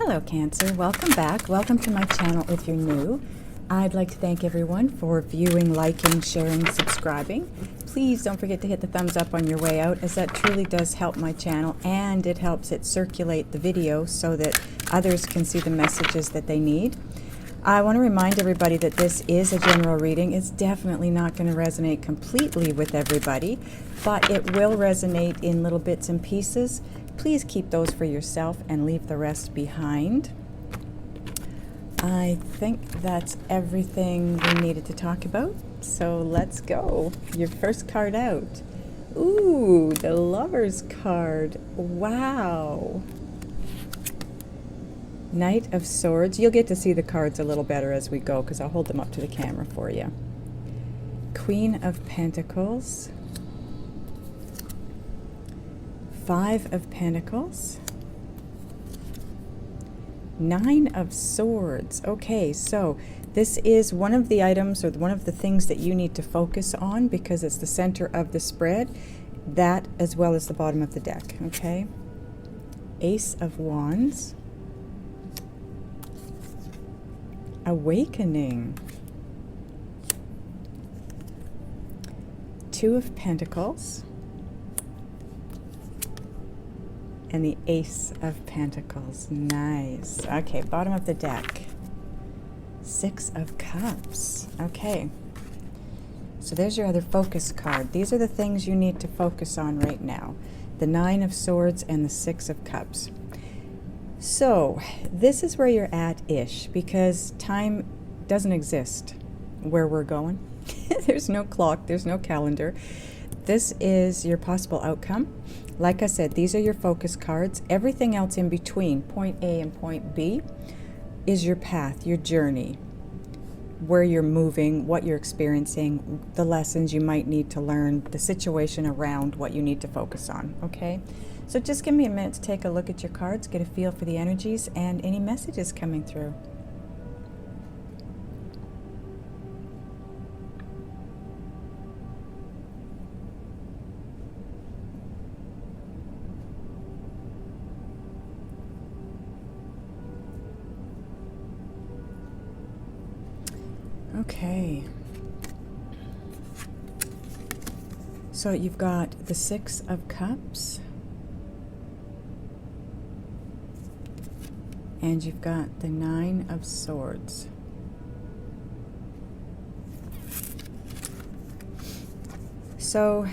Hello Cancer, welcome back. Welcome to my channel if you're new. I'd like to thank everyone for viewing, liking, sharing, subscribing. Please don't forget to hit the thumbs up on your way out, as that truly does help my channel and it helps it circulate the video so that others can see the messages that they need. I want to remind everybody that this is a general reading. It's definitely not going to resonate completely with everybody, but it will resonate in little bits and pieces. Please keep those for yourself and leave the rest behind. I think that's everything we needed to talk about, so let's go. Your first card out. Ooh, the Lover's card. Wow. Knight of Swords. You'll get to see the cards a little better as we go because I'll hold them up to the camera for you. Queen of Pentacles. Five of Pentacles. Nine of Swords. Okay, so this is one of the items or one of the things that you need to focus on because it's the center of the spread, that as well as the bottom of the deck, okay? Ace of Wands. Awakening. Two of Pentacles. And the Ace of Pentacles. Nice. Okay, bottom of the deck. Six of Cups. Okay. So there's your other focus card. These are the things you need to focus on right now. The Nine of Swords and the Six of Cups. So this is where you're at-ish because time doesn't exist where we're going. There's no clock. There's no calendar. This is your possible outcome. Like I said, these are your focus cards. Everything else in between, point A and point B, is your path, your journey, where you're moving, what you're experiencing, the lessons you might need to learn, the situation around what you need to focus on, okay? So just give me a minute to take a look at your cards, get a feel for the energies and any messages coming through. Okay, so you've got the Six of Cups and you've got the Nine of Swords. So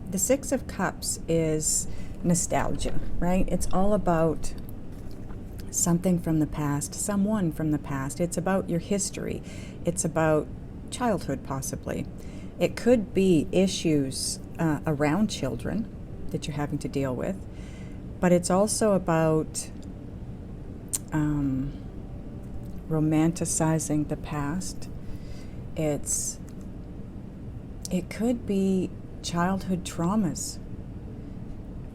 the Six of Cups is nostalgia, right? It's all about something from the past, someone from the past. It's about your history. It's about childhood, possibly. It could be issues around children that you're having to deal with, but it's also about romanticizing the past. It could be childhood traumas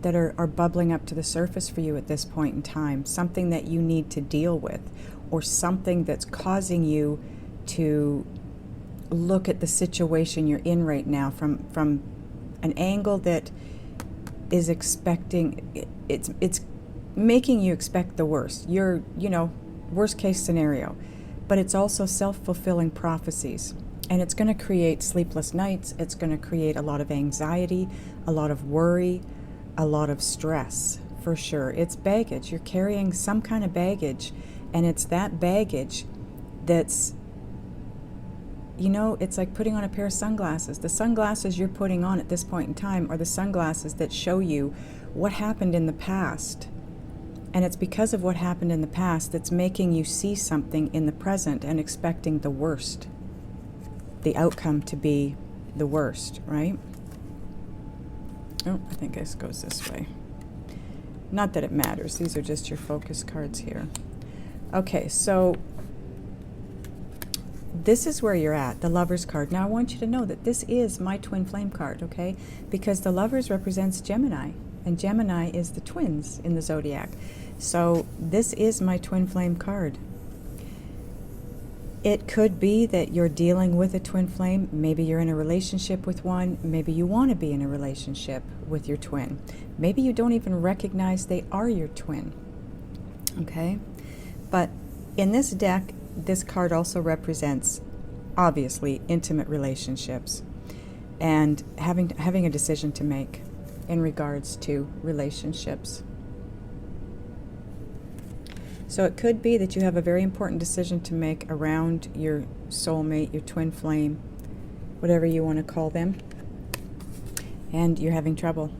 that are bubbling up to the surface for you at this point in time, something that you need to deal with, or something that's causing you to look at the situation you're in right now from an angle that is expecting, it's making you expect the worst. You're, worst case scenario, but it's also self-fulfilling prophecies. And it's going to create sleepless nights. It's going to create a lot of anxiety, a lot of worry, a lot of stress, for sure. It's baggage. You're carrying some kind of baggage, and it's that baggage that's, it's like putting on a pair of sunglasses. The sunglasses you're putting on at this point in time are the sunglasses that show you what happened in the past. And it's because of what happened in the past that's making you see something in the present and expecting the worst, the outcome to be the worst, right? Oh, I think this goes this way. Not that it matters. These are just your focus cards here. Okay, so this is where you're at, the Lover's card. Now I want you to know that this is my twin flame card, okay? Because the Lovers represents Gemini, and Gemini is the twins in the zodiac. So this is my twin flame card. It could be that you're dealing with a twin flame. Maybe you're in a relationship with one. Maybe you want to be in a relationship with your twin. Maybe you don't even recognize they are your twin. Okay? But in this deck, this card also represents, obviously, intimate relationships and having a decision to make in regards to relationships. So it could be that you have a very important decision to make around your soulmate, your twin flame, whatever you want to call them, and you're having trouble.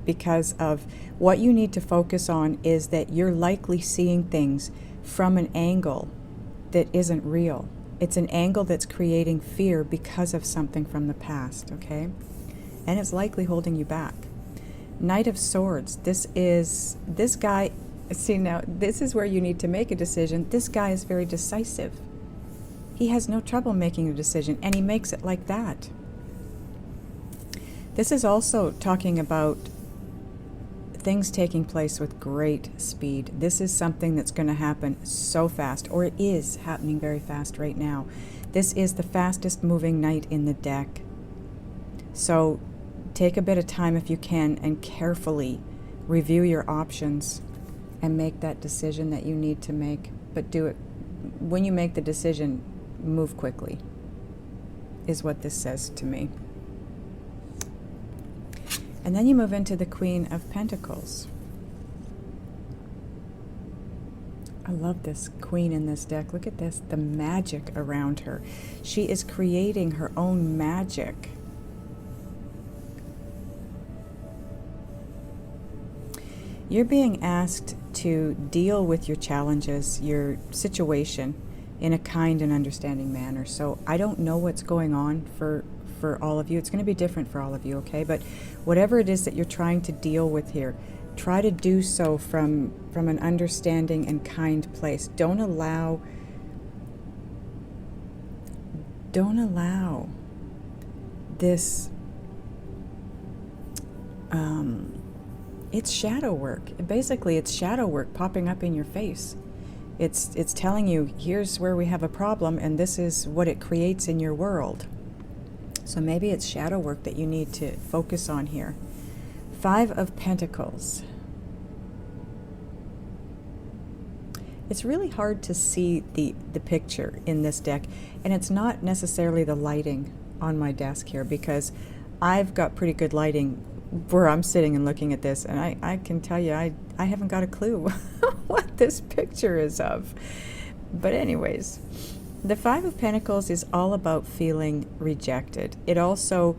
Because of what you need to focus on is that you're likely seeing things from an angle that isn't real. It's an angle that's creating fear because of something from the past, okay? And it's likely holding you back. Knight of Swords, this guy, see now, this is where you need to make a decision. This guy is very decisive. He has no trouble making a decision, and he makes it like that. This is also talking about things taking place with great speed. This is something that's going to happen so fast, or it is happening very fast right now. This is the fastest moving knight in the deck. So take a bit of time if you can and carefully review your options and make that decision that you need to make. But do it, when you make the decision, move quickly, is what this says to me. And then you move into the Queen of Pentacles. I love this queen in this deck. Look at this, the magic around her. She is creating her own magic. You're being asked to deal with your challenges, your situation, in a kind and understanding manner. So I don't know what's going on for all of you. It's going to be different for all of you, okay? But whatever it is that you're trying to deal with here, try to do so from an understanding and kind place. Don't allow this it's shadow work. Basically, it's shadow work popping up in your face. It's telling you, here's where we have a problem, and this is what it creates in your world. So maybe it's shadow work that you need to focus on here. Five of Pentacles. It's really hard to see the picture in this deck, and it's not necessarily the lighting on my desk here, because I've got pretty good lighting where I'm sitting and looking at this, and I can tell you I haven't got a clue what this picture is of. But anyways, the Five of Pentacles is all about feeling rejected. It also,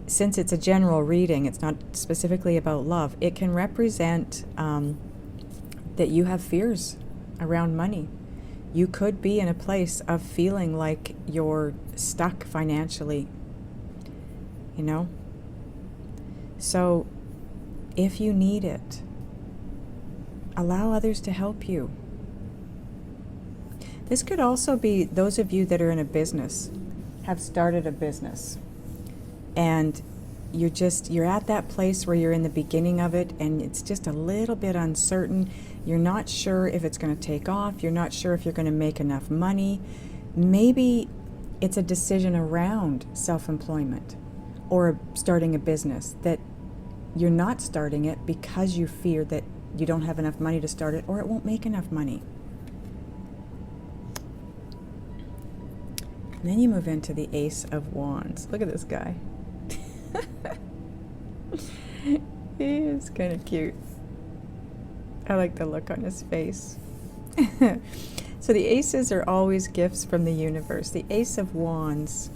since it's a general reading, it's not specifically about love, it can represent that you have fears around money. You could be in a place of feeling like you're stuck financially, you know? So if you need it, allow others to help you. This could also be those of you that are in a business, have started a business, and you're at that place where you're in the beginning of it and it's just a little bit uncertain. You're not sure if it's going to take off. You're not sure if you're going to make enough money. Maybe it's a decision around self-employment or starting a business that you're not starting it because you fear that you don't have enough money to start it, or it won't make enough money. And then you move into the Ace of Wands. Look at this guy. He is kind of cute. I like the look on his face. So the aces are always gifts from the universe. The Ace of Wands,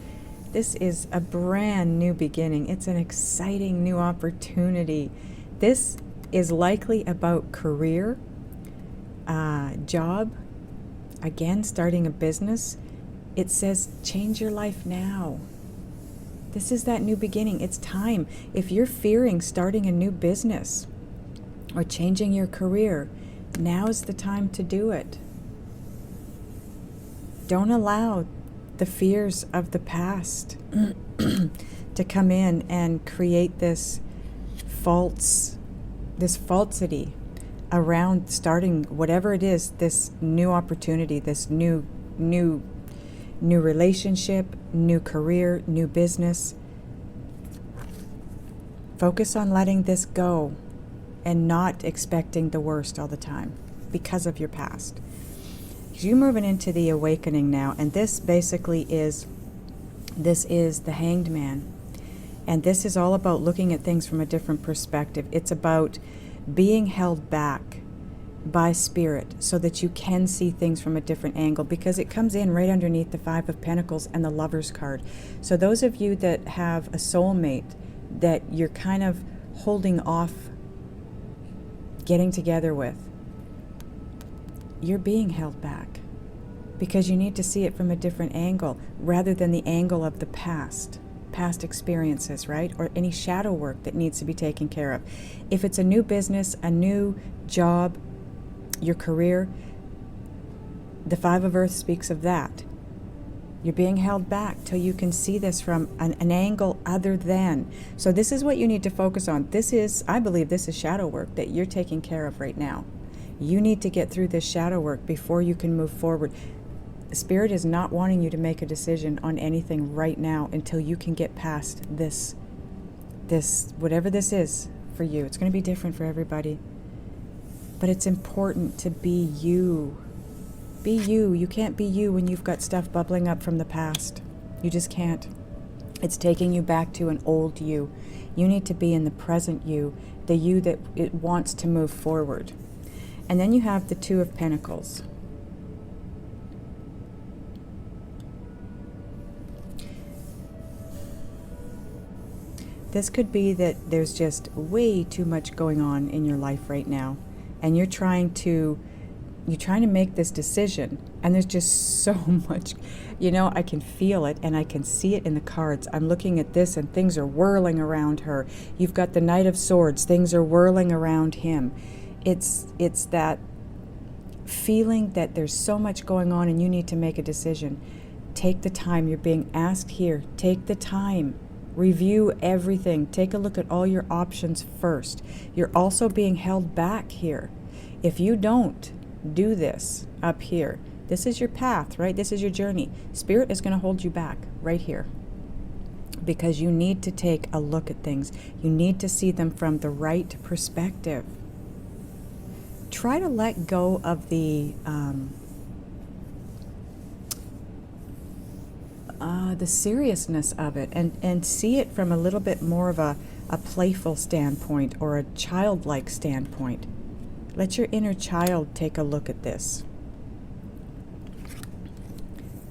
this is a brand new beginning. It's an exciting new opportunity. This is likely about career, job, again, starting a business. It says change your life now. This is that new beginning. It's time. If you're fearing starting a new business or changing your career, now's the time to do it. Don't allow the fears of the past to come in and create this falsity around starting whatever it is, this new opportunity, this new relationship, new career, new business. Focus on letting this go and not expecting the worst all the time. because of your past. You're moving into the awakening now, and this basically is the Hanged Man. And this is all about looking at things from a different perspective. It's about being held back by spirit so that you can see things from a different angle, because it comes in right underneath the Five of Pentacles and the Lover's card. So those of you that have a soulmate that you're kind of holding off getting together with, you're being held back because you need to see it from a different angle rather than the angle of the past experiences, right? Or any shadow work that needs to be taken care of. If it's a new business, a new job, your career, the Five of Earth speaks of that. You're being held back till you can see this from an angle other than. So this is what you need to focus on. This is, I believe this is shadow work that you're taking care of right now. You need to get through this shadow work before you can move forward. Spirit is not wanting you to make a decision on anything right now until you can get past this, whatever this is for you. It's going to be different for everybody. But it's important to be you. Be you. You can't be you when you've got stuff bubbling up from the past. You just can't. It's taking you back to an old you. You need to be in the present you, the you that it wants to move forward. And then you have the Two of Pentacles. This could be that there's just way too much going on in your life right now, and you're trying to make this decision, and there's just so much, I can feel it and I can see it in the cards. I'm looking at this and things are whirling around her. You've got the Knight of Swords, things are whirling around him. It's that feeling that there's so much going on and you need to make a decision. Take the time. You're being asked here. Take the time. Review everything. Take a look at all your options first. You're also being held back here. If you don't do this up here, this is your path, right? This is your journey. Spirit is going to hold you back right here because you need to take a look at things. You need to see them from the right perspective. Try to let go of the seriousness of it and see it from a little bit more of a playful standpoint or a childlike standpoint. Let your inner child take a look at this.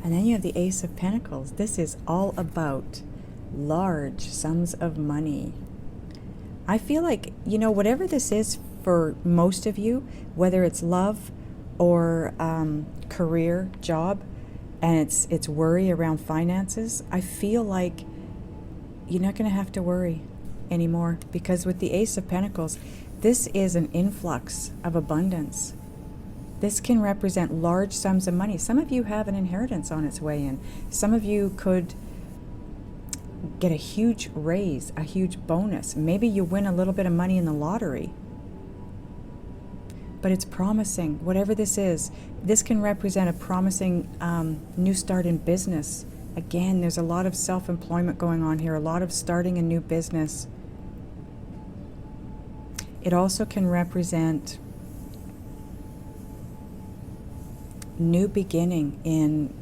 And then you have the Ace of Pentacles. This is all about large sums of money. I feel like, whatever this is for most of you, whether it's love or career, job, and it's worry around finances, I feel like you're not going to have to worry anymore, because with the Ace of Pentacles, this is an influx of abundance. This can represent large sums of money. Some of you have an inheritance on its way in. Some of you could get a huge raise, a huge bonus. Maybe you win a little bit of money in the lottery. But it's promising. Whatever this is, this can represent a promising new start in business. Again, there's a lot of self-employment going on here, a lot of starting a new business. It also can represent new beginning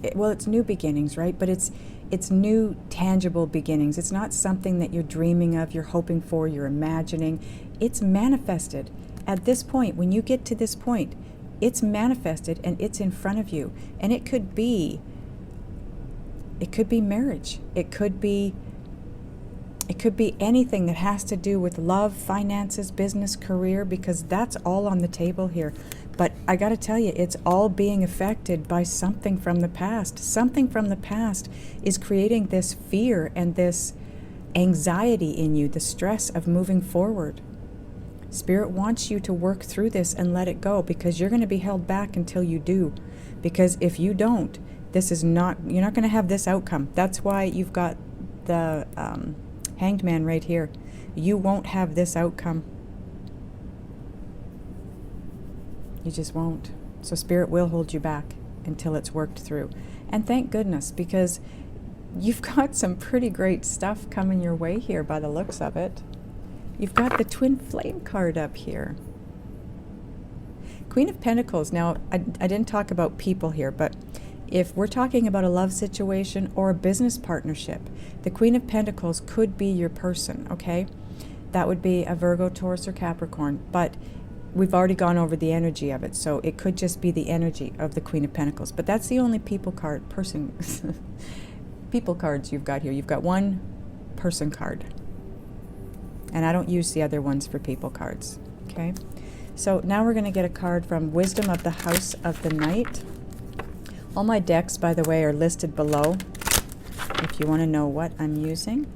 it's new beginnings, right? But it's new tangible beginnings. It's not something that you're dreaming of, you're hoping for, you're imagining. It's manifested. At this point, when you get to this point, it's manifested and it's in front of you. And it could be marriage. It could be anything that has to do with love, finances, business, career, because that's all on the table here. But I got to tell you, it's all being affected by something from the past. Something from the past is creating this fear and this anxiety in you, the stress of moving forward. Spirit wants you to work through this and let it go, because you're going to be held back until you do. Because if you don't, you're not going to have this outcome. That's why you've got the Hanged Man right here. You won't have this outcome. You just won't. So Spirit will hold you back until it's worked through. And thank goodness, because you've got some pretty great stuff coming your way here by the looks of it. You've got the Twin Flame card up here. Queen of Pentacles. Now, I didn't talk about people here, but if we're talking about a love situation or a business partnership, the Queen of Pentacles could be your person, okay? That would be a Virgo, Taurus, or Capricorn, but we've already gone over the energy of it, so it could just be the energy of the Queen of Pentacles. But that's the only people cards you've got here. You've got one person card, and I don't use the other ones for people cards, okay? So now we're going to get a card from Wisdom of the House of the Night. All my decks, by the way, are listed below if you want to know what I'm using.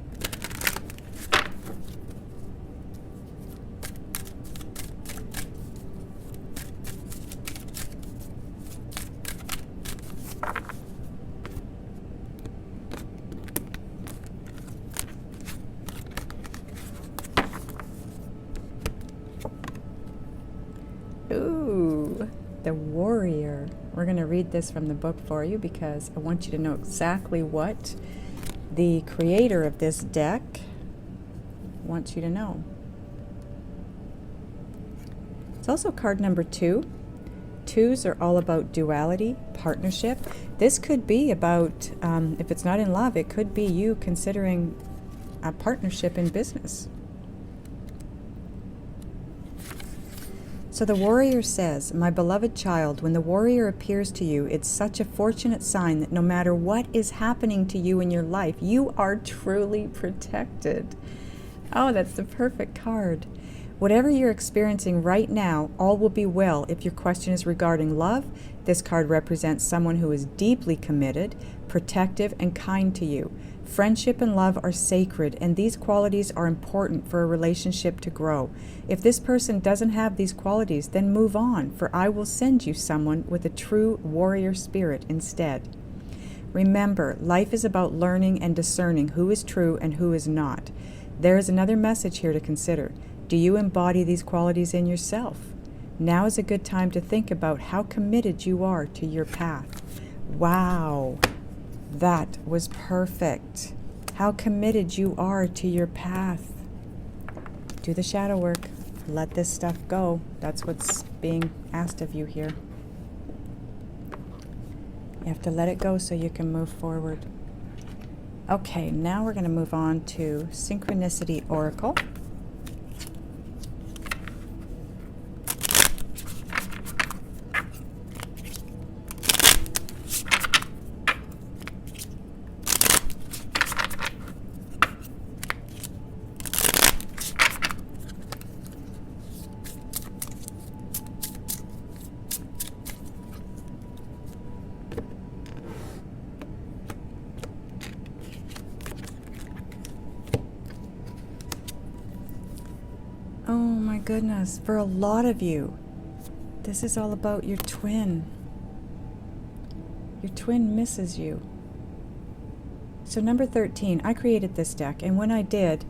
Ooh, the Warrior. We're going to read this from the book for you because I want you to know exactly what the creator of this deck wants you to know. It's also card number 2. 2s are all about duality, partnership. This could be about, if it's not in love, it could be you considering a partnership in business. So the Warrior says, my beloved child, when the Warrior appears to you, it's such a fortunate sign that no matter what is happening to you in your life, you are truly protected. Oh, that's the perfect card. Whatever you're experiencing right now, all will be well. If your question is regarding love, this card represents someone who is deeply committed, protective, and kind to you. Friendship and love are sacred, and these qualities are important for a relationship to grow. If this person doesn't have these qualities, then move on, for I will send you someone with a true warrior spirit instead. Remember, life is about learning and discerning who is true and who is not. There is another message here to consider. Do you embody these qualities in yourself? Now is a good time to think about how committed you are to your path. Wow. That was perfect. How committed you are to your path. Do the shadow work. Let this stuff go. That's what's being asked of you here. You have to let it go so you can move forward. Okay, now we're going to move on to Synchronicity Oracle. Oh my goodness, for a lot of you, this is all about your twin. Your twin misses you. So number 13, I created this deck, and when I did,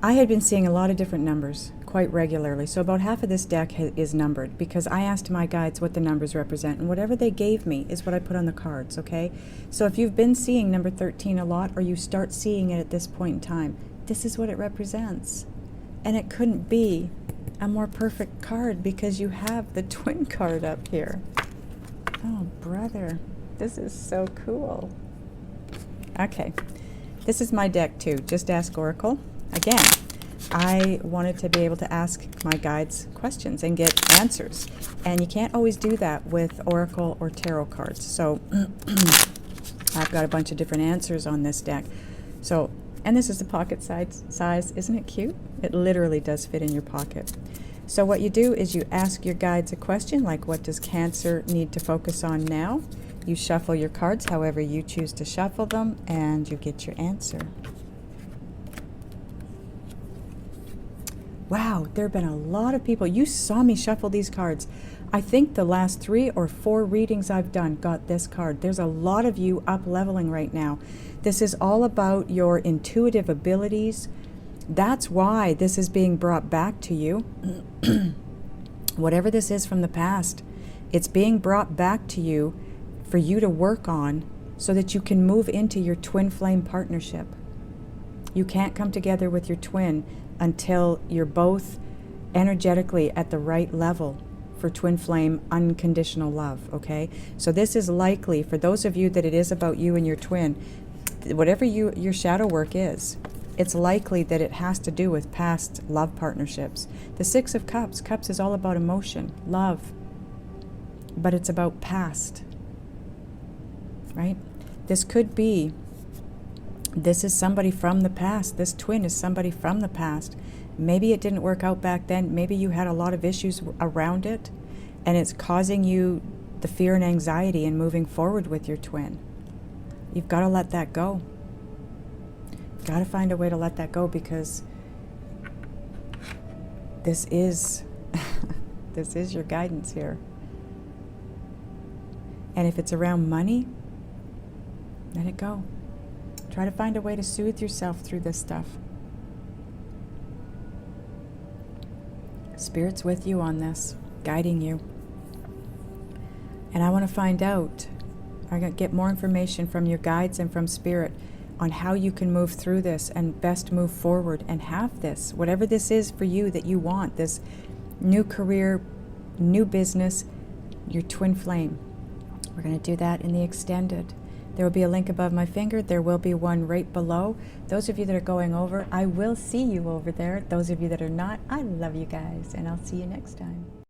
I had been seeing a lot of different numbers quite regularly. So about half of this deck is numbered because I asked my guides what the numbers represent, and whatever they gave me is what I put on the cards, okay? So if you've been seeing number 13 a lot, or you start seeing it at this point in time, this is what it represents. And it couldn't be a more perfect card because you have the twin card up here. Oh, brother, this is so cool. Okay, this is my deck too, Just Ask Oracle. Again, I wanted to be able to ask my guides questions and get answers. And you can't always do that with Oracle or Tarot cards. So I've got a bunch of different answers on this deck. So, and this is the pocket size. Isn't it cute? It literally does fit in your pocket. So what you do is you ask your guides a question like, what does Cancer need to focus on now? You shuffle your cards however you choose to shuffle them, and you get your answer. Wow, there have been a lot of people. You saw me shuffle these cards. I think the last 3 or 4 readings I've done got this card. There's a lot of you up-leveling right now. This is all about your intuitive abilities. That's why this is being brought back to you. Whatever this is from the past, it's being brought back to you for you to work on so that you can move into your twin flame partnership. You can't come together with your twin until you're both energetically at the right level for twin flame unconditional love, okay? So this is likely, for those of you that it is about you and your twin, whatever your shadow work is, it's likely that it has to do with past love partnerships. The Six of Cups, Cups is all about emotion, love, but it's about past, right? This could be, this is somebody from the past. This twin is somebody from the past. Maybe it didn't work out back then. Maybe you had a lot of issues around it, and it's causing you the fear and anxiety in moving forward with your twin. You've got to let that go. You've got to find a way to let that go, because this is this is your guidance here. And if it's around money, let it go. Try to find a way to soothe yourself through this stuff. Spirit's with you on this, guiding you. And I want to find out, I got to get more information from your guides and from Spirit on how you can move through this and best move forward and have this, whatever this is for you that you want, this new career, new business, your twin flame. We're going to do that in the extended. There will be a link above my finger. There will be one right below. Those of you that are going over, I will see you over there. Those of you that are not, I love you guys, and I'll see you next time.